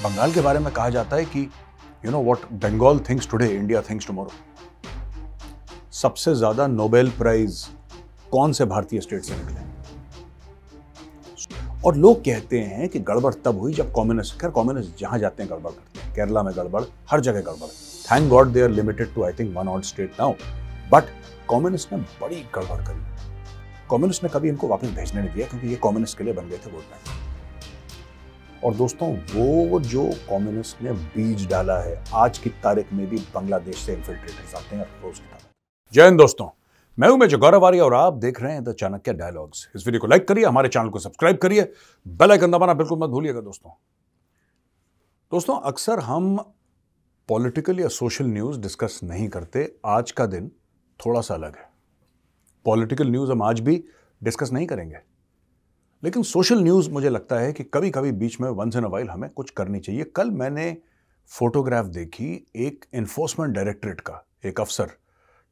बंगाल के बारे में कहा जाता है कि you know what Bengal thinks today India thinks tomorrow. सबसे ज्यादा नोबेल प्राइज कौन से भारतीय स्टेट से निकले? और लोग कहते हैं कि गड़बड़ तब हुई जब कम्युनिस्ट जहां जाते हैं गड़बड़ करते हैं। केरला में गड़बड़, हर जगह गड़बड़। Thank God they are limited to I think 1 odd state now, but communist ने बड़ी गड़बड़ करी। कम्युनिस्ट ने कभी इनको वापस भेजने नहीं दिया क्योंकि ये कम्युनिस्ट के लिए बन गए थे वोट बैंक। और दोस्तों, वो जो कम्युनिस्ट ने बीज डाला है, आज की तारीख में भी बांग्लादेश से इन्फिल्ट्रेटर्स आते हैं रोज की तारीख। जय हिंद दोस्तों, मैं हूं मेजर गौरव आर्य और आप देख रहे हैं द चाणक्य डायलॉग्स। इस वीडियो को लाइक करिए, हमारे चैनल को सब्सक्राइब करिए, बेल आइकन दबाना बिल्कुल मत भूलिएगा। दोस्तों अक्सर हम पॉलिटिकल या सोशल न्यूज डिस्कस नहीं करते। आज का दिन थोड़ा सा अलग है। पॉलिटिकल न्यूज हम आज भी डिस्कस नहीं करेंगे, लेकिन सोशल न्यूज मुझे लगता है कि कभी कभी बीच में वंस इन अ वाइल हमें कुछ करनी चाहिए। कल मैंने फोटोग्राफ देखी एक एनफोर्समेंट डायरेक्टरेट का, एक अफसर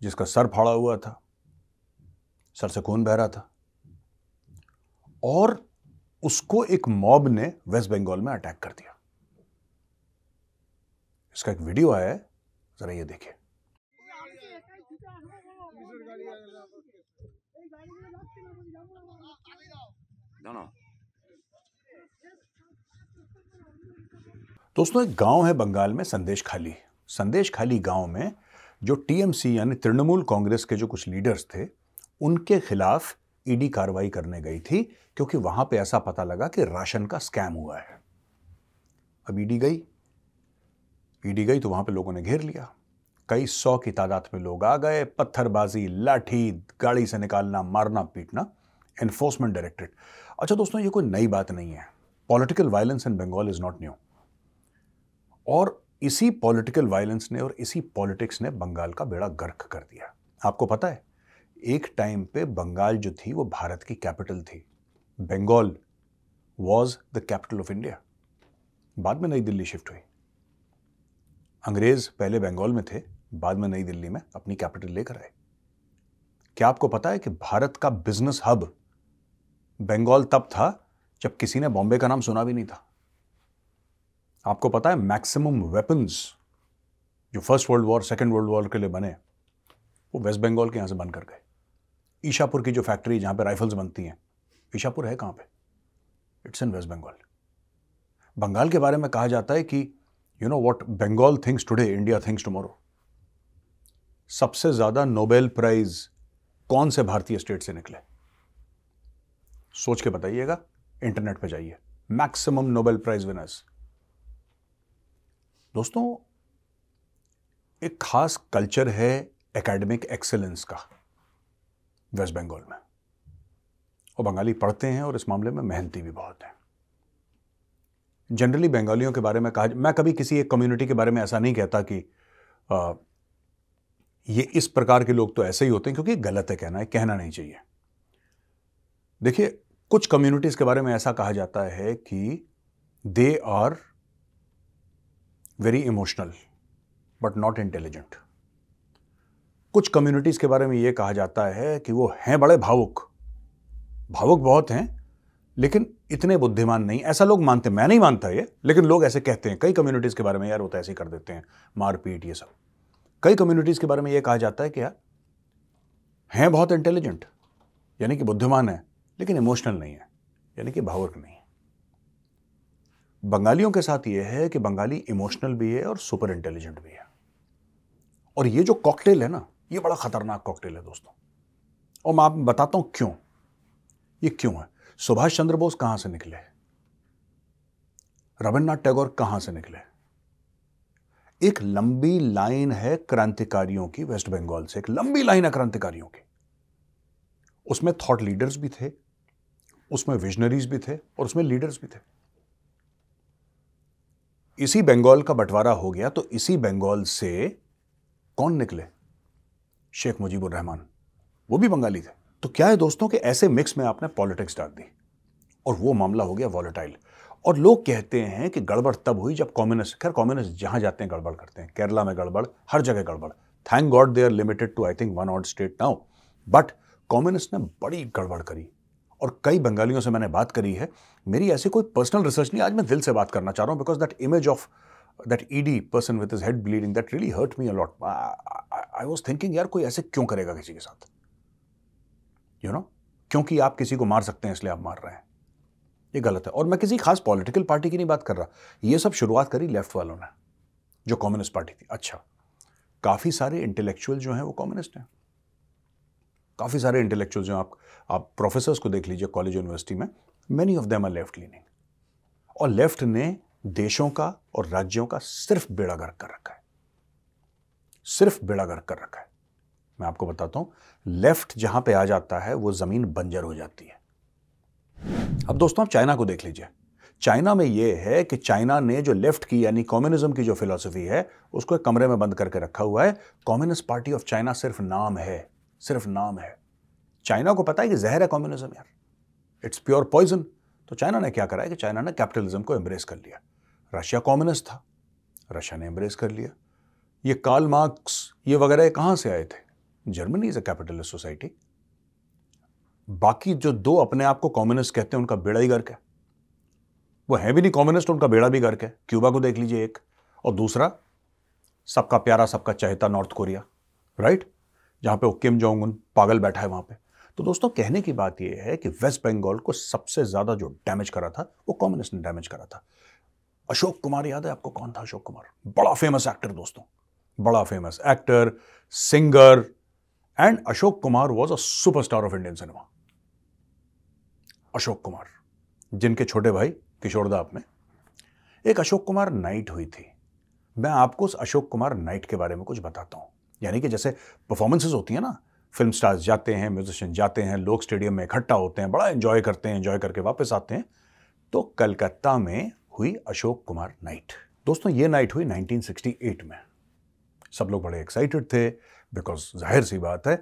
जिसका सर फाड़ा हुआ था, सर से खून बह रहा था, और उसको एक मॉब ने वेस्ट बंगाल में अटैक कर दिया। इसका एक वीडियो आया है, जरा ये देखिए। दोस्तों, एक गांव है बंगाल में, संदेश खाली गांव में जो टीएमसी यानी तृणमूल कांग्रेस के जो कुछ लीडर्स थे, उनके खिलाफ ईडी कार्रवाई करने गई थी क्योंकि वहां पे ऐसा पता लगा कि राशन का स्कैम हुआ है। अब ईडी गई तो वहां पे लोगों ने घेर लिया। कई 100 की तादाद में लोग आ गए। पत्थरबाजी, लाठी, गाड़ी से निकालना, मारना, पीटना। Enforcement directorate. अच्छा दोस्तों, ये कोई नई बात नहीं है। Political violence in Bengal is not new. और इसी पॉलिटिकल वायलेंस ने और इसी पॉलिटिक्स ने बंगाल का बेड़ा गर्क कर दिया। आपको पता है, एक टाइम पे बंगाल जो थी वो भारत की कैपिटल थी। Bengal was the capital of India. बाद में नई दिल्ली शिफ्ट हुई। अंग्रेज पहले बंगाल में थे, बाद में नई दिल्ली में अपनी कैपिटल लेकर आए। क्या आपको पता है कि भारत का बिजनेस हब बंगाल तब था जब किसी ने बॉम्बे का नाम सुना भी नहीं था। आपको पता है, मैक्सिमम वेपन्स जो first world war, second world war के लिए बने, वो वेस्ट बंगाल के यहां से बनकर गए। ईशापुर की जो फैक्ट्री जहां पे राइफल्स बनती हैं, ईशापुर है कहां पे? It's in West Bengal. Bengal के बारे में कहा जाता है कि you know what Bengal thinks today India thinks tomorrow. सबसे ज्यादा नोबेल प्राइज कौन से भारतीय स्टेट से निकले? सोच के बताइएगा, इंटरनेट पे जाइए, मैक्सिमम नोबेल प्राइज विनर्स। दोस्तों, एक खास कल्चर है एकेडमिक एक्सेलेंस का वेस्ट बंगाल में, और बंगाली पढ़ते हैं और इस मामले में मेहनती भी बहुत हैं। जनरली बंगालियों के बारे में कहा, मैं कभी किसी एक कम्युनिटी के बारे में ऐसा नहीं कहता कि ये इस प्रकार के लोग तो ऐसे ही होते हैं, क्योंकि गलत है कहना नहीं चाहिए। देखिए, कुछ कम्युनिटीज के बारे में ऐसा कहा जाता है कि they are very emotional but not intelligent. कुछ कम्युनिटीज के बारे में यह कहा जाता है कि वो हैं बड़े भावुक बहुत हैं, लेकिन इतने बुद्धिमान नहीं। ऐसा लोग मानते, मैं नहीं मानता ये, लेकिन लोग ऐसे कहते हैं। कई कम्युनिटीज के बारे में, यार वो तो ऐसे ही कर देते हैं, मारपीट, ये सब। कई कम्युनिटीज के बारे में यह कहा जाता है कि यार हैं बहुत इंटेलिजेंट, यानी कि बुद्धिमान है, लेकिन इमोशनल नहीं है, यानी कि भावुक नहीं है। बंगालियों के साथ यह है कि बंगाली इमोशनल भी है और सुपर इंटेलिजेंट भी है। और ये जो कॉकटेल है ना, ये बड़ा खतरनाक कॉकटेल है दोस्तों। और मैं आपको बताता हूं क्यों। ये क्यों है। सुभाष चंद्र बोस कहां से निकले? रविन्द्रनाथ टैगोर कहां से निकले? एक लंबी लाइन है क्रांतिकारियों की वेस्ट बंगाल से, एक लंबी लाइन है क्रांतिकारियों की। उसमें थॉट लीडर्स भी थे, उसमें विजनरीज भी थे, और उसमें लीडर्स भी थे। इसी बंगाल का बंटवारा हो गया तो इसी बंगाल से कौन निकले? शेख मुजीबुर रहमान, वो भी बंगाली थे। तो क्या है दोस्तों कि ऐसे मिक्स में आपने पॉलिटिक्स डाल दी और वो मामला हो गया वॉलेटाइल। और लोग कहते हैं कि गड़बड़ तब हुई जब कम्युनिस्ट जहां जाते हैं गड़बड़ करते हैं। केरला में गड़बड़, हर जगह गड़बड़। Thank God they are limited to I think 1 odd state now, but communist ने बड़ी गड़बड़ करी। और कई बंगालियों से मैंने बात करी है, मेरी ऐसी कोई पर्सनल रिसर्च नहीं, आज मैं दिल से बात करना चाह रहा हूं, because that image of that ED person with his head bleeding, that really hurt me a lot. I was thinking यार कोई ऐसे क्यों करेगा किसी के साथ, यू नो, क्योंकि आप किसी को मार सकते हैं इसलिए आप मार रहे हैं, ये गलत है। और मैं किसी खास पॉलिटिकल पार्टी की नहीं बात कर रहा, ये सब शुरुआत करी लेफ्ट वालों ने, जो कम्युनिस्ट पार्टी थी। अच्छा, काफी सारे इंटेलेक्चुअल जो हैं वो कम्युनिस्ट हैं, काफी सारे इंटेलेक्चुअल जो आप प्रोफेसर्स को देख लीजिए कॉलेज यूनिवर्सिटी में, many of them are left leaning. और लेफ्ट ने देशों का और राज्यों का सिर्फ बेड़ा गर्क कर रखा है, सिर्फ बेड़ा गर्क कर रखा है। मैं आपको बताता हूं, लेफ्ट जहां पे आ जाता है वो जमीन बंजर हो जाती है। अब दोस्तों आप चाइना को देख लीजिए, चाइना में यह है कि चाइना ने जो लेफ्ट की यानी कम्युनिज्म की जो फिलॉसफी है उसको एक कमरे में बंद करके रखा हुआ है। कम्युनिस्ट पार्टी ऑफ चाइना सिर्फ नाम है, सिर्फ नाम है। चाइना को पता है कि जहर है कम्युनिज्म यार, इट्स प्योर पॉइजन। तो चाइना ने क्या करा है कि चाइना ने कैपिटलिज्म को एम्ब्रेस कर लिया। रशिया कम्युनिस्ट था, रशिया ने एम्ब्रेस कर लिया। ये कार्ल मार्क्स ये वगैरह कहां से आए थे? Germany is a capitalist society. बाकी जो दो अपने आप को कम्युनिस्ट कहते हैं उनका बेड़ा ही गर्क है, वो है भी नहीं कम्युनिस्ट, उनका बेड़ा भी गर्क है। क्यूबा को देख लीजिए एक, और दूसरा सबका प्यारा सबका चहेता नॉर्थ कोरिया, राइट, जहां पे वो किम जोंग उन पागल बैठा है वहां पे। तो दोस्तों कहने की बात यह है कि वेस्ट बंगाल को सबसे ज्यादा जो डैमेज करा था वो कम्युनिस्ट ने डैमेज करा था। अशोक कुमार याद है आपको? कौन था अशोक कुमार? बड़ा फेमस एक्टर दोस्तों, बड़ा famous actor, singer, and Ashok Kumar was a superstar of Indian cinema. Ashok Kumar, जिनके छोटे भाई किशोरदा में एक अशोक कुमार नाइट हुई थी। मैं आपको उस अशोक कुमार नाइट के बारे में कुछ बताता हूं। यानी कि जैसे परफॉर्मेंसेस होती है ना, फिल्म स्टार्स जाते हैं, म्यूजिशियन जाते हैं, लोग स्टेडियम में इकट्ठा होते हैं, बड़ा एंजॉय करते हैं, एंजॉय करके वापस आते हैं। तो कलकत्ता में हुई अशोक कुमार नाइट। दोस्तों ये नाइट हुई 1968 में। सब लोग बड़े एक्साइटेड थे, बिकॉज जाहिर सी बात है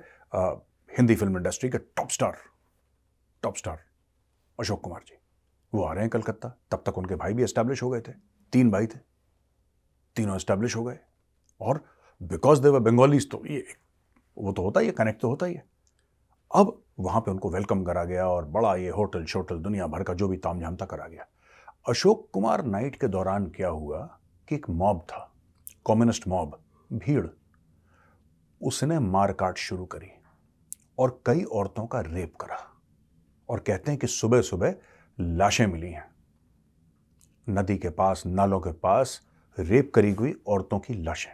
हिंदी फिल्म इंडस्ट्री के टॉप स्टार अशोक कुमार जी वो आ रहे हैं कलकत्ता। तब तक उनके भाई भी एस्टैब्लिश हो गए थे, 3 भाई थे, तीनों एस्टैब्लिश हो गए। और बिकॉज दे वर बंगालीज, तो ये वो तो होता ही है, कनेक्ट तो होता ही है। अब वहां पे उनको वेलकम करा गया और बड़ा ये होटल शोटल दुनिया भर का जो भी तामझाम था करा गया। अशोक कुमार नाइट के दौरान क्या हुआ कि एक मॉब था, कम्युनिस्ट मॉब, भीड़, उसने मारकाट शुरू करी और कई औरतों का रेप करा। और कहते हैं कि सुबह सुबह लाशें मिली हैं नदी के पास, नालों के पास, रेप करी हुई औरतों की लाशें।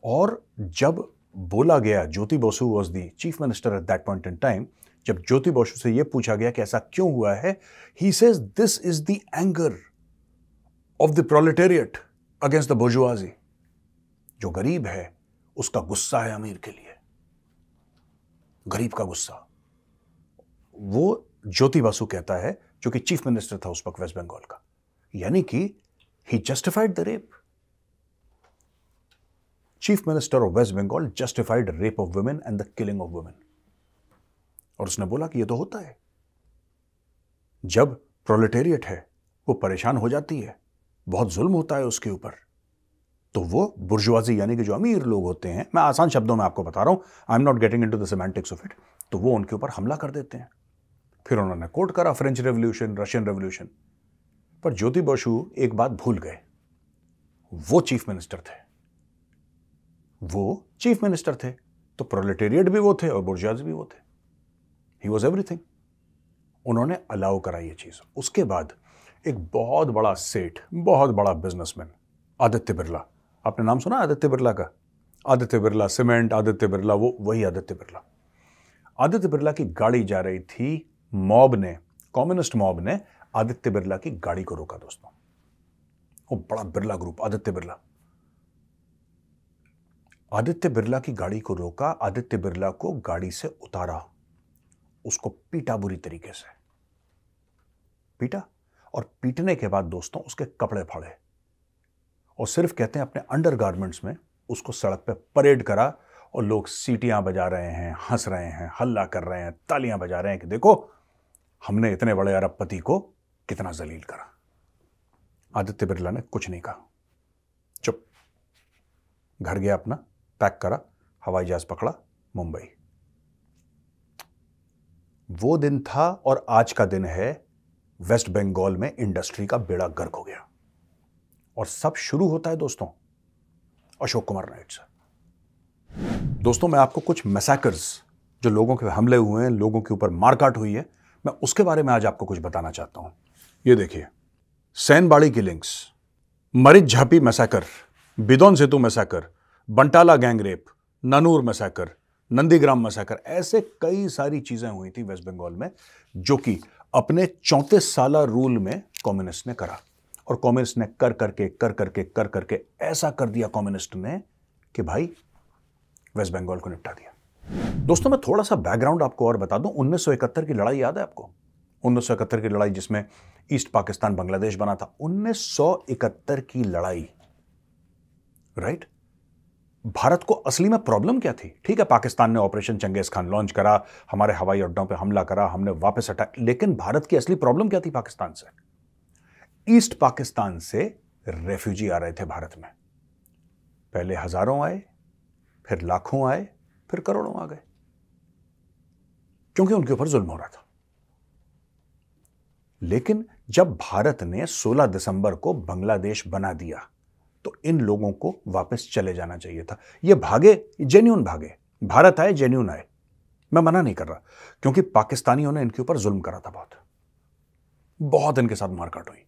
और जब बोला गया, Jyoti Basu was the chief minister at that point in time, जब ज्योति बसु से यह पूछा गया कि ऐसा क्यों हुआ है, he says this is the anger of the proletariat against the bourgeoisie. जो गरीब है उसका गुस्सा है अमीर के लिए, गरीब का गुस्सा। वो ज्योति बसु कहता है, जो कि चीफ मिनिस्टर था उस वक्त वेस्ट बंगाल का। यानी कि he justified the rape. Chief minister of West Bengal justified rape of women and the killing of women. और उसने बोला कि यह तो होता है, जब प्रोलेटेरिएट है वो परेशान हो जाती है, बहुत जुल्म होता है उसके ऊपर, तो वो बुर्जुआजी यानी कि जो अमीर लोग होते हैं, मैं आसान शब्दों में आपको बता रहा हूं, I am not getting into the semantics of it, तो वो उनके ऊपर हमला कर देते हैं। फिर उन्होंने कोट करा फ्रेंच रेवोल्यूशन, रशियन रेवोल्यूशन। पर ज्योति बसु एक बात भूल गए, वो चीफ मिनिस्टर थे, वो चीफ मिनिस्टर थे, तो प्रोलेटेरिएट भी वो थे और बुर्जुआजी भी वो थे। He was everything. उन्होंने अलाउ करा ये चीज। उसके बाद एक बहुत बड़ा सेठ, बहुत बड़ा बिजनेसमैन, आदित्य बिरला, आपने नाम सुना आदित्य बिरला का? आदित्य बिरला सीमेंट, आदित्य बिरला, वो वही आदित्य बिरला। आदित्य बिरला की गाड़ी जा रही थी, मॉब ने, कम्युनिस्ट मॉब ने आदित्य बिरला की गाड़ी को रोका दोस्तों। वो बड़ा बिरला ग्रुप, आदित्य बिरला, आदित्य बिरला की गाड़ी को रोका, आदित्य बिरला को गाड़ी से उतारा, उसको पीटा बुरी तरीके से, पीटा। और पीटने के बाद दोस्तों उसके कपड़े फाड़े और सिर्फ कहते हैं अपने अंडरगारमेंट्स में उसको सड़क पे परेड करा। और लोग सीटियां बजा रहे हैं, हंस रहे हैं, हल्ला कर रहे हैं, तालियां बजा रहे हैं कि देखो हमने इतने बड़े अरबपति को कितना जलील करा। आदित्य बिरला ने कुछ नहीं कहा, चुप, घर गया, अपना पैक करा, हवाई जहाज पकड़ा, मुंबई। वो दिन था और आज का दिन है, वेस्ट बंगाल में इंडस्ट्री का बेड़ा गर्क हो गया। और सब शुरू होता है दोस्तों अशोक कुमार नाइट से। दोस्तों, मैं आपको कुछ मैसेकर्स, जो लोगों के हमले हुए हैं, लोगों के ऊपर मारकाट हुई है, मैं उसके बारे में आज आपको कुछ बताना चाहता हूं। ये देखिए, Sainbari killings, Marichjhapi massacre, Bijon Setu massacre, Bantala gang rape, Nanoor massacre, Nandigram massacre, ऐसे कई सारी चीजें हुई थी वेस्ट बंगाल में, जो कि अपने 34 साला रूल में कम्युनिस्ट ने करा। और कम्युनिस्ट ने कर करके ऐसा कर दिया कम्युनिस्ट ने कि भाई वेस्ट बंगाल को निपटा दिया। दोस्तों, मैं थोड़ा सा बैकग्राउंड आपको और बता दूं। 1971 की लड़ाई याद है आपको? 1971 की लड़ाई जिसमें ईस्ट पाकिस्तान बांग्लादेश बना था। 1971 की लड़ाई, राइट? भारत को असली में प्रॉब्लम क्या थी? ठीक है, पाकिस्तान ने ऑपरेशन चंगेज खान लॉन्च करा, हमारे हवाई अड्डों पे हमला करा, हमने वापस हटा, लेकिन भारत की असली प्रॉब्लम क्या थी? पाकिस्तान से, ईस्ट पाकिस्तान से रेफ्यूजी आ रहे थे भारत में। पहले हजारों आए, फिर लाखों आए, फिर करोड़ों आ गए, क्योंकि उनके ऊपर जुल्म हो रहा था। लेकिन जब भारत ने 16 दिसंबर को बांग्लादेश बना दिया, तो इन लोगों को वापस चले जाना चाहिए था। ये भागे, जेन्यून भागे, भारत आए, जेन्यून आए, मैं मना नहीं कर रहा, क्योंकि पाकिस्तानियों ने इनके ऊपर जुल्म करा था, बहुत इनके साथ मारकाट हुई,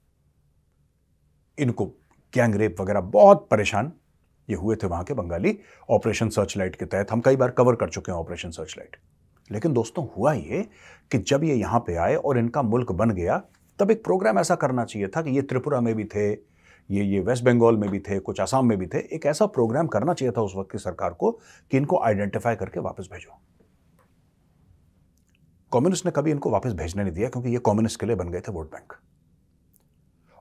इनको गैंग रेप वगैरह, बहुत परेशान ये हुए थे वहां के बंगाली। ऑपरेशन सर्चलाइट के तहत हम कई बार कवर कर चुके हैं ऑपरेशन सर्चलाइट। लेकिन दोस्तों, हुआ ये कि जब ये यहां पे आए और इनका मुल्क बन गया, तब एक प्रोग्राम ऐसा करना चाहिए था कि ये त्रिपुरा में भी थे, ये वेस्ट बंगाल में भी थे, कुछ आसाम में भी थे। एक ऐसा प्रोग्राम करना चाहिए था उस वक्त की सरकार को कि इनको आइडेंटिफाई करके वापस भेजो। कम्युनिस्ट ने कभी इनको वापस भेजने नहीं दिया, क्योंकि ये कम्युनिस्ट के लिए बन गए थे वोट बैंक।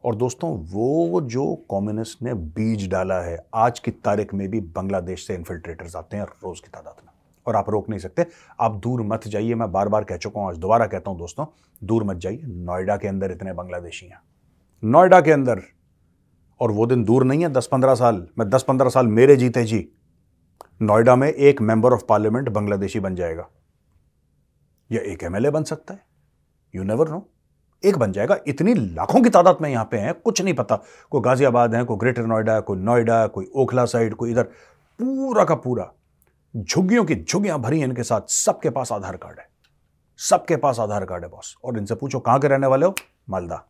और दोस्तों, वो जो कम्युनिस्ट ने बीज डाला है, आज की तारीख में भी बांग्लादेश से इन्फिल्ट्रेटर्स आते हैं रोज की तादाद में, और आप रोक नहीं सकते। आप दूर मत जाइए, मैं बार बार कह चुका हूं, आज दोबारा कहता हूं दोस्तों, दूर मत जाइए। नोएडा के अंदर इतने बांग्लादेशी हैं, नोएडा के अंदर। और वो दिन दूर नहीं है, 10-15 साल, मैं 10-15 साल मेरे जीते जी, नोएडा में एक मेंबर ऑफ पार्लियामेंट बांग्लादेशी बन जाएगा, या एक एमएलए बन सकता है, यू नेवर नो, एक बन जाएगा। इतनी लाखों की तादाद में यहां पे हैं, कुछ नहीं पता, कोई गाजियाबाद है, कोई ग्रेटर नोएडा, कोई नोएडा, कोई ओखला साइड, कोई इधर, पूरा का पूरा झुग्गियों की झुग्गियां भरी हैं इनके साथ। सबके पास आधार कार्ड है, सबके पास आधार कार्ड है बॉस। और इनसे पूछो कहां के रहने वाले हो? मालदा।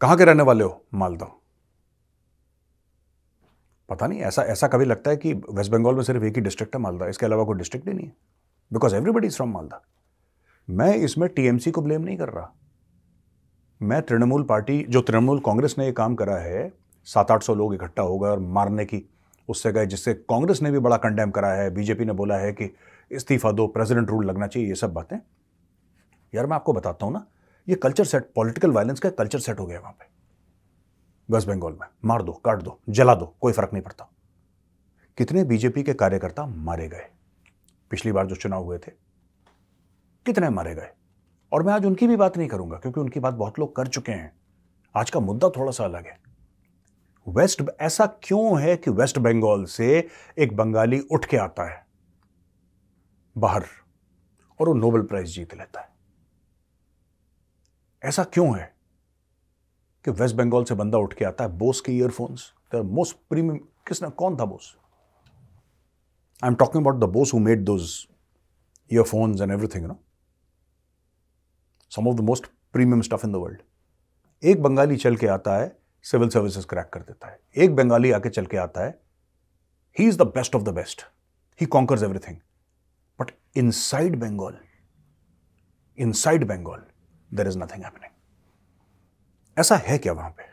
कहां के रहने वाले हो? मालदा। पता नहीं, ऐसा कभी लगता है कि वेस्ट बंगाल में सिर्फ एक ही डिस्ट्रिक्ट है, मालदा, इसके अलावा कोई डिस्ट्रिक्ट ही नहीं है, because everybody is from Malda. मैं इसमें टीएमसी को ब्लेम नहीं कर रहा, मैं तृणमूल पार्टी, जो तृणमूल कांग्रेस ने यह काम करा है, 700-800 लोग इकट्ठा हो गए और मारने की उससे गए, जिससे कांग्रेस ने भी बड़ा कंडेम करा है, बीजेपी ने बोला है कि इस्तीफा दो, प्रेसिडेंट रूल लगना चाहिए, ये सब बातें। यार मैं आपको बताता हूं ना, ये कल्चर सेट, पॉलिटिकल वायलेंस का कल्चर सेट हो गया वहां पे वेस्ट बंगाल में। मार दो, काट दो, जला दो, कोई फर्क नहीं पड़ता। कितने बीजेपी के कार्यकर्ता मारे गए पिछली बार जो चुनाव हुए थे, कितने मारे गए। और मैं आज उनकी भी बात नहीं करूंगा, क्योंकि उनकी बात बहुत लोग कर चुके हैं। आज का मुद्दा थोड़ा सा अलग है। ऐसा क्यों है कि वेस्ट बंगाल से एक बंगाली उठ के आता है बाहर और वो नोबेल प्राइज जीत लेता है? ऐसा क्यों है कि वेस्ट बंगाल से बंदा उठ के आता है? बोस के ईयरफोन्स, द मोस्ट प्रीमियम, किसने, कौन था Bose? I am talking about the Bose who made those earphones and everything, no, some of the most premium stuff in the world. एक बंगाली चल के आता है, सिविल सर्विसेज क्रैक कर देता है। एक बंगाली आके चल के आता है, he is the best of the best, he conquers everything. But inside Bengal there is nothing happening. ऐसा है क्या वहां पे?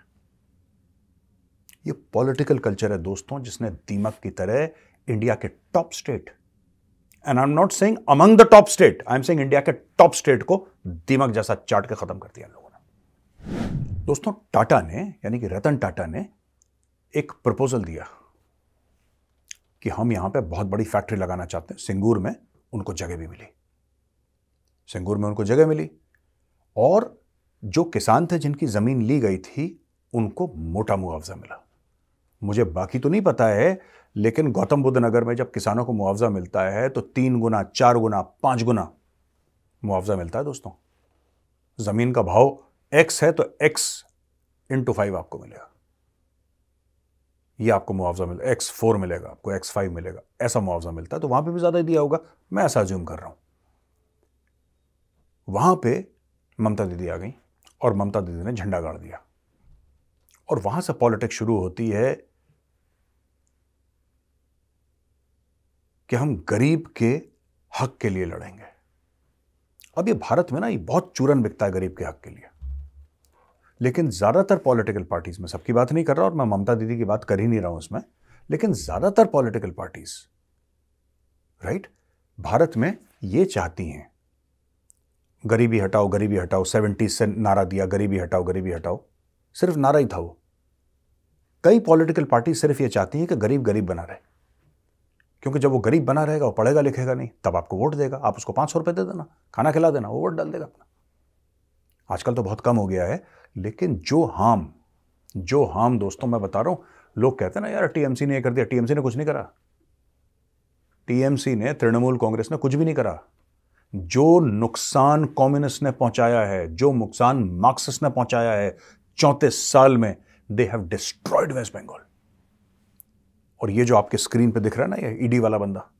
ये पॉलिटिकल कल्चर है दोस्तों, जिसने दीमक की तरह इंडिया के top state, and I am not saying among the top state, I am saying India के टॉप स्टेट को दीमक जैसा चाट के खत्म कर दिया लोगों ने। दोस्तों, टाटा ने, यानी कि रतन टाटा ने एक प्रपोजल दिया कि हम यहां पे बहुत बड़ी फैक्ट्री लगाना चाहते हैं सिंगूर में। उनको जगह भी मिली, सिंगूर में उनको जगह मिली, और जो किसान थे जिनकी जमीन ली गई थी, उनको मोटा मुआवजा मिला। मुझे बाकी तो नहीं पता है, लेकिन गौतम बुद्ध नगर में जब किसानों को मुआवजा मिलता है तो 3 गुना, 4 गुना, 5 गुना मुआवजा मिलता है दोस्तों। जमीन का भाव x है तो x × 5 आपको मिलेगा, ये आपको मुआवजा मिलेगा, x4 मिलेगा आपको, x5 मिलेगा, ऐसा मुआवजा मिलता है। तो वहां पे भी ज्यादा दिया होगा, मैं ऐसा अज्यूम कर रहा हूं। वहां पे ममता दीदी आ गई और ममता दीदी ने झंडा गाड़ दिया, और वहां से पॉलिटिक्स शुरू होती है कि हम गरीब के हक के लिए लड़ेंगे। अब ये भारत में ना, ये बहुत चूरन बिकता है गरीब के हक के लिए, लेकिन ज्यादातर पॉलिटिकल पार्टीज में, सबकी बात नहीं कर रहा और मैं ममता दीदी की बात कर ही नहीं रहा हूं इसमें, लेकिन ज्यादातर पॉलिटिकल पार्टीज राइट भारत में ये चाहती हैं गरीबी हटाओ, गरीबी हटाओ। 70 से नारा दिया, गरीबी हटाओ, गरीबी हटाओ, सिर्फ नारा ही था वो। कई पॉलिटिकल पार्टी सिर्फ ये चाहती हैं कि गरीब गरीब बना रहे, क्योंकि जब वो गरीब बना रहेगा, वो पढ़ेगा लिखेगा नहीं, तब आपको वोट देगा। आप उसको 500 रुपए दे देना, खाना खिला देना, वो वोट डाल देगा अपना। आजकल तो बहुत कम हो गया है, लेकिन जो हार्म दोस्तों मैं बता रहा हूं, लोग कहते हैं ना यार टीएमसी ने ये कर दिया, टीएमसी ने कुछ नहीं करा। टीएमसी ने, तृणमूल कांग्रेस ने कुछ भी नहीं करा। जो नुकसान कम्युनिस्ट ने पहुंचाया है, जो नुकसान मार्क्सिस्ट ने पहुंचाया है 34 साल में, they have destroyed West Bengal. और ये जो आपके स्क्रीन पे दिख रहा है ना, ये ईडी वाला बंदा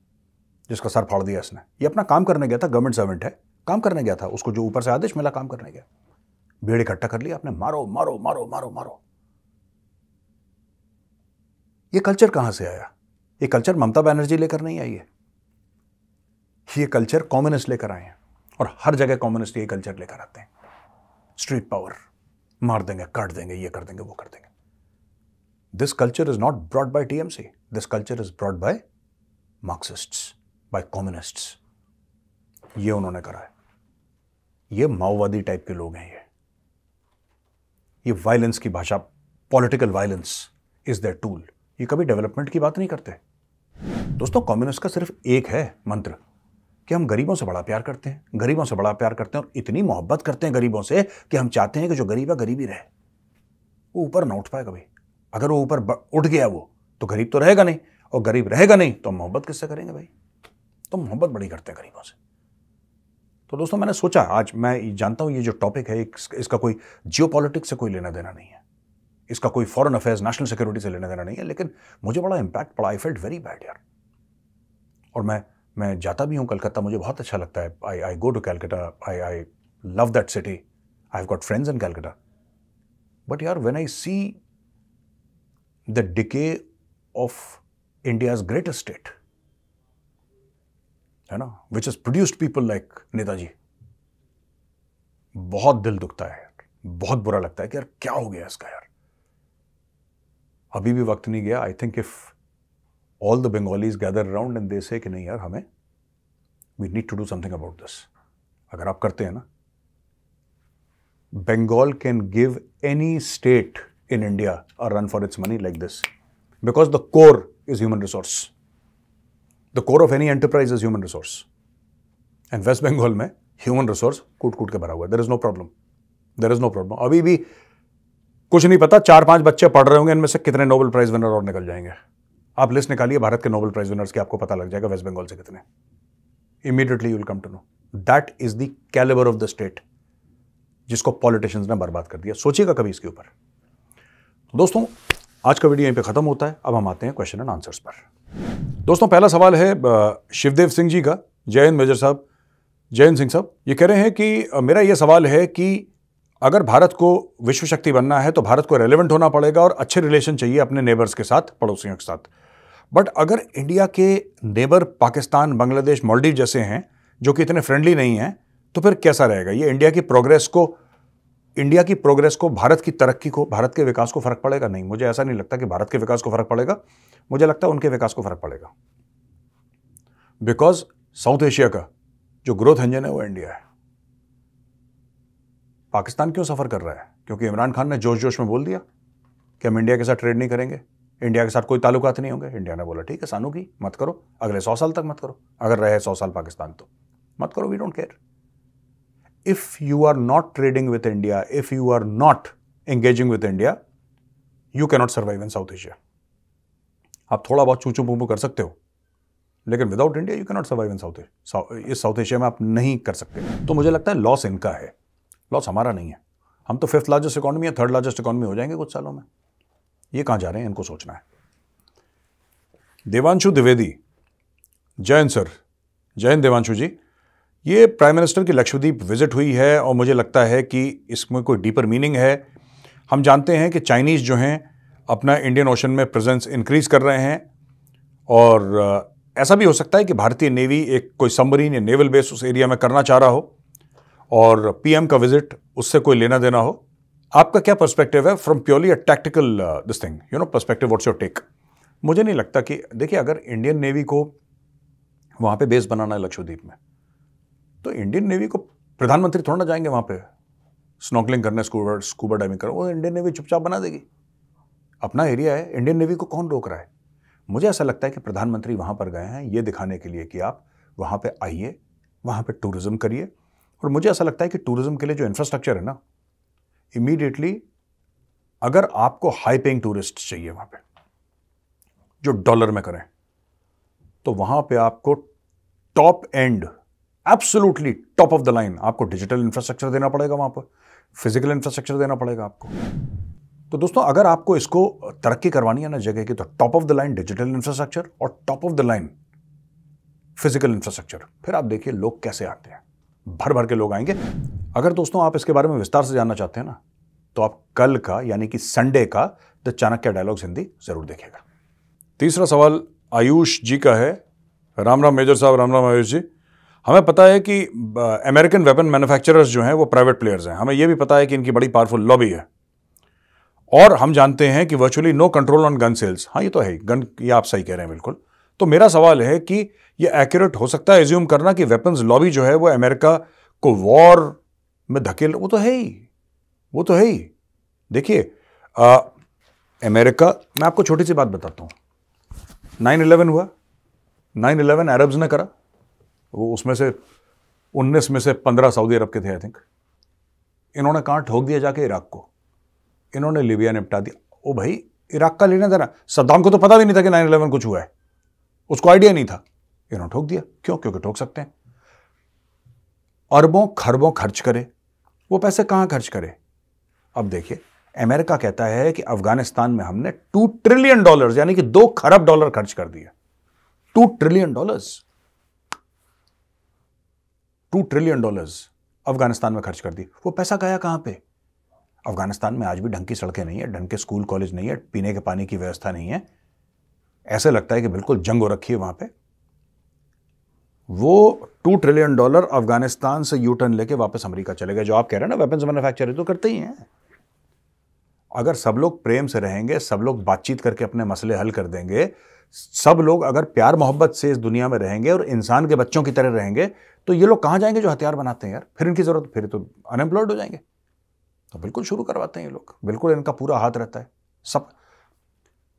जिसका सर फाड़ दिया इसने, ये अपना काम करने गया था, गवर्नमेंट सर्वेंट है, काम करने गया था, उसको जो ऊपर से आदेश मिला काम करने गया, भीड़ इकट्ठा कर लिया आपने, मारो मारो मारो मारो मारो। ये कल्चर कहां से आया? ये कल्चर ममता बनर्जी लेकर नहीं आई है, ये कल्चर कम्युनिस्ट लेकर आए हैं, और हर जगह कम्युनिस्ट ये कल्चर लेकर आते हैं। स्ट्रीट पावर, मार देंगे, काट देंगे, ये कर देंगे, वो कर देंगे। This culture is not brought by TMC, this culture is brought by Marxists, by communists. ये उन्होंने करा है। ये माओवादी टाइप के लोग हैं। ये वायलेंस की भाषा, political violence is their tool. ये कभी डेवलपमेंट की बात नहीं करते दोस्तों। कम्युनिस्ट का सिर्फ एक है मंत्र कि हम गरीबों से बड़ा प्यार करते हैं, गरीबों से बड़ा प्यार करते हैं, और इतनी मोहब्बत करते हैं गरीबों से कि हम चाहते हैं कि जो गरीब है गरीब ही रहे, वो ऊपर ना उठ पाए कभी। अगर वो ऊपर उठ गया वो, तो गरीब तो रहेगा नहीं, और गरीब रहेगा नहीं तो हम मोहब्बत किससे करेंगे भाई? तो मोहब्बत बड़ी करते हैं गरीबों से। तो दोस्तों मैंने सोचा, आज मैं जानता हूं ये जो टॉपिक है इसका कोई जियोपॉलिटिक्स से कोई लेना देना नहीं है, इसका कोई फॉरेन अफेयर्स, नेशनल सिक्योरिटी से लेना देना नहीं है, लेकिन मुझे बड़ा इंपैक्ट पड़ा। आई फेल्ट वेरी बैड यार। और मैं जाता भी हूं कलकत्ता, मुझे बहुत अच्छा लगता है। I go to Calcutta, I love that city, I have got friends in Calcutta. But यार when I see the decay of India's greatest state, है ना, which is produced people like Netaji, बहुत दिल दुखता है यार, बहुत बुरा लगता है कि यार क्या हो गया इसका यार। अभी भी वक्त नहीं गया। I think if all the Bengalis gather around and they say कि नहीं यार, हमें we need to do something about this. अगर आप करते हैं ना, Bengal can give any state in India a run for its money like this, because the core is human resource. The core of any enterprise is human resource, and West Bengal में human resource कूट-कूट के भरा हुआ है। There is no problem. There is no problem. अभी भी कुछ नहीं पता, 4-5 बच्चे पढ़ रहे होंगे, इनमें से कितने नोबेल प्राइज विनर और निकल जाएंगे। आप लिस्ट निकालिए भारत के नोबेल प्राइज विनर्स की, आपको पता लग जाएगा वेस्ट बंगाल से कितने। Immediately you will come to know. That is the caliber of the state, जिसको पॉलिटिशियंस ने बर्बाद कर दिया। सोचिएगा कभी इसके ऊपर। दोस्तों आज का वीडियो यहीं पे खत्म होता है। अब हम आते हैं क्वेश्चन एंड आंसर्स पर। दोस्तों पहला सवाल है शिवदेव सिंह जी का। जय हिंद मेजर साहब, जय हिंद सिंह साहब। ये कह रहे हैं कि मेरा ये सवाल है कि अगर भारत को विश्व शक्ति बनना है तो भारत को रेलेवेंट होना पड़ेगा और अच्छे रिलेशन चाहिए अपने नेबर्स के साथ, पड़ोसियों के साथ। बट अगर इंडिया के नेबर पाकिस्तान, बांग्लादेश, मालदीव जैसे हैं जो कि इतने फ्रेंडली नहीं हैं, तो फिर कैसा रहेगा? ये इंडिया की प्रोग्रेस को, भारत की तरक्की को, भारत के विकास को फर्क पड़ेगा? नहीं, मुझे ऐसा नहीं लगता कि भारत के विकास को फर्क पड़ेगा। मुझे लगता है उनके विकास को फर्क पड़ेगा, बिकॉज साउथ एशिया का जो ग्रोथ इंजन है वो इंडिया है। पाकिस्तान क्यों सफर कर रहा है? क्योंकि इमरान खान ने जोश जोश में बोल दिया कि हम इंडिया के साथ ट्रेड नहीं करेंगे, इंडिया के साथ कोई ताल्लुकात नहीं होंगे। इंडिया ने बोला ठीक है सानू की मत करो, अगले 100 साल तक मत करो, अगर रहे 100 साल पाकिस्तान तो मत करो, we don't care. If you are not trading with India, if you are not engaging with India, you cannot survive in South Asia. आप थोड़ा बहुत चूचू पूपू कर सकते हो, लेकिन without India you can not survive in south Asia में आप नहीं कर सकते। तो मुझे लगता है लॉस इनका है, लॉस हमारा नहीं है। हम तो 5th लार्जेस्ट इकोनॉमी या 3rd लार्जेस्ट इकोनॉमी हो जाएंगे कुछ सालों में। ये कहां जा रहे हैं इनको सोचना है। देवांशु द्विवेदी, जय हिंद सर। जय हिंद देवांशु जी। ये प्राइम मिनिस्टर की लक्षद्वीप विजिट हुई है और मुझे लगता है कि इसमें कोई डीपर मीनिंग है। हम जानते हैं कि चाइनीज़ जो हैं अपना इंडियन ओशन में प्रेजेंस इंक्रीज कर रहे हैं और ऐसा भी हो सकता है कि भारतीय नेवी एक कोई सबमरीन या नेवल बेस उस एरिया में करना चाह रहा हो और पीएम का विजिट उससे कोई लेना देना हो। आपका क्या पर्सपेक्टिव है from purely a tactical this thing, you know, perspective, what's your take? मुझे नहीं लगता कि, देखिए, अगर इंडियन नेवी को वहां पे बेस बनाना है लक्षद्वीप में, तो इंडियन नेवी को प्रधानमंत्री थोड़ा ना जाएंगे वहां पे स्नॉर्कलिंग करने, स्कूबा डाइविंग करने। वो इंडियन नेवी चुपचाप बना देगी, अपना एरिया है। इंडियन नेवी को कौन रोक रहा है? मुझे ऐसा लगता है कि प्रधानमंत्री वहां पर गए हैं ये दिखाने के लिए कि आप वहां पे आइए, वहां पे टूरिज्म करिए। और मुझे ऐसा लगता है कि टूरिज्म के लिए जो इंफ्रास्ट्रक्चर है ना, इमीडिएटली अगर आपको हाई पेइंग टूरिस्ट चाहिए वहां पे जो डॉलर में करें, तो वहां पे आपको top and, absolutely top of the line आपको डिजिटल इंफ्रास्ट्रक्चर देना पड़ेगा, वहां पर फिजिकल इंफ्रास्ट्रक्चर देना पड़ेगा आपको। तो दोस्तों, अगर आपको इसको तरक्की करवानी है ना जगह की, तो top of the line digital infrastructure और top of the line physical infrastructure. फिर आप देखिए लोग कैसे आते हैं, भर भर के लोग आएंगे। अगर दोस्तों आप इसके बारे में विस्तार से जानना चाहते हैं ना, तो आप कल का यानी कि संडे का द चाणक्य डायलॉग्स हिंदी जरूर देखिएगा। तीसरा सवाल आयुष जी का है। राम राम मेजर साहब। राम राम आयुष जी। हमें पता है कि अमेरिकन वेपन मैन्युफैक्चरर्स जो हैं वो प्राइवेट प्लेयर्स हैं। हमें यह भी पता है कि इनकी बड़ी पावरफुल लॉबी है और हम जानते हैं कि virtually no control on gun sales. हाँ, ये तो है गन, ये आप सही कह रहे हैं बिल्कुल। तो मेरा सवाल है कि ये एक्यूरेट हो सकता है एज्यूम करना कि वेपन्स लॉबी जो है वो अमेरिका को वॉर में धकेल? वो तो है ही, वो तो है ही। देखिए अमेरिका, मैं आपको छोटी सी बात बताता हूं। 9/11 हुआ, 9/11 अरब्स ने करा, वो उसमें से 19 में से 15 सऊदी अरब के थे आई थिंक। इन्होंने कहां ठोक दिया जाके? इराक को। इन्होंने लीबिया निपटा दिया। ओ भाई, इराक का लेना देना, सद्दाम को तो पता भी नहीं था कि 9/11 कुछ हुआ है, उसको आइडिया नहीं था। इन्होंने ठोक दिया। क्यों? क्योंकि ठोक सकते हैं। अरबों खरबों खर्च करे, वो पैसे कहां खर्च करे? अब देखिए, अमेरिका कहता है कि अफगानिस्तान में हमने $2 ट्रिलियन यानी कि $2 खरब खर्च कर दिया। $2 ट्रिलियन, $2 ट्रिलियन अफगानिस्तान में खर्च कर दी। वो पैसा गया कहां पे? अफगानिस्तान में आज भी ढंग की सड़कें नहीं है, ढंग के स्कूल कॉलेज नहीं है, पीने के पानी की व्यवस्था नहीं है। ऐसे लगता है कि बिल्कुल जंग हो रखी है वहां पे। वो $2 ट्रिलियन अफगानिस्तान से यू टर्न लेके वापस अमेरिका चले गए। जो आप कह रहे हैं ना वेपन्स मैन्युफैक्चर तो करते ही हैं। अगर सब लोग प्रेम से रहेंगे, सब लोग बातचीत करके अपने मसले हल कर देंगे, सब लोग अगर प्यार मोहब्बत से इस दुनिया में रहेंगे और इंसान के बच्चों की तरह रहेंगे, तो ये लोग कहां जाएंगे जो हथियार बनाते हैं यार? फिर इनकी जरूरत, फिर तो अनएम्प्लॉयड हो जाएंगे। तो बिल्कुल शुरू करवाते हैं ये लोग, बिल्कुल इनका पूरा हाथ रहता है। सब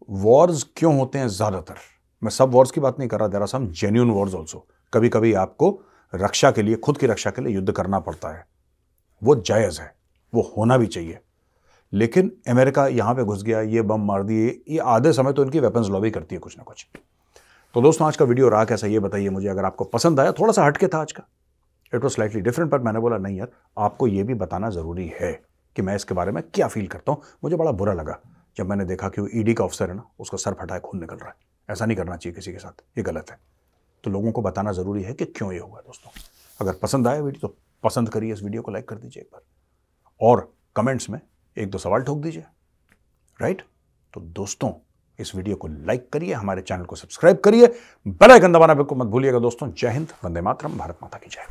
वॉर्स क्यों होते हैं? ज्यादातर, मैं सब वॉर्स की बात नहीं कर रहा, there are some genuine wars also. कभी कभी आपको रक्षा के लिए, खुद की रक्षा के लिए युद्ध करना पड़ता है, वो जायज है, वो होना भी चाहिए। लेकिन अमेरिका यहां पे घुस गया, ये बम मार दिए, ये आधे समय तो इनकी वेपन्स लॉबी करती है कुछ ना कुछ। तो दोस्तों, आज का वीडियो रहा कैसा ये बताइए मुझे। अगर आपको पसंद आया, थोड़ा सा हटके था आज का, इट वॉज स्लाइटली डिफरेंट, पर मैंने बोला नहीं यार, आपको ये भी बताना जरूरी है कि मैं इसके बारे में क्या फील करता हूं। मुझे बड़ा बुरा लगा जब मैंने देखा कि वो ईडी का ऑफिसर है ना, उसका सर फटा है, खून निकल रहा है। ऐसा नहीं करना चाहिए किसी के साथ, ये गलत है। तो लोगों को बताना जरूरी है कि क्यों ये हुआ। दोस्तों, अगर पसंद आया वीडियो तो पसंद करिए, इस वीडियो को लाइक कर दीजिए एक बार, और कमेंट्स में 1-2 सवाल ठोक दीजिए, राइट? तो दोस्तों, इस वीडियो को लाइक करिए, हमारे चैनल को सब्सक्राइब करिए, बेल आइकन दबाना बिल्कुल मत भूलिएगा। दोस्तों, जय हिंद, वंदे मातरम, भारत माता की जय।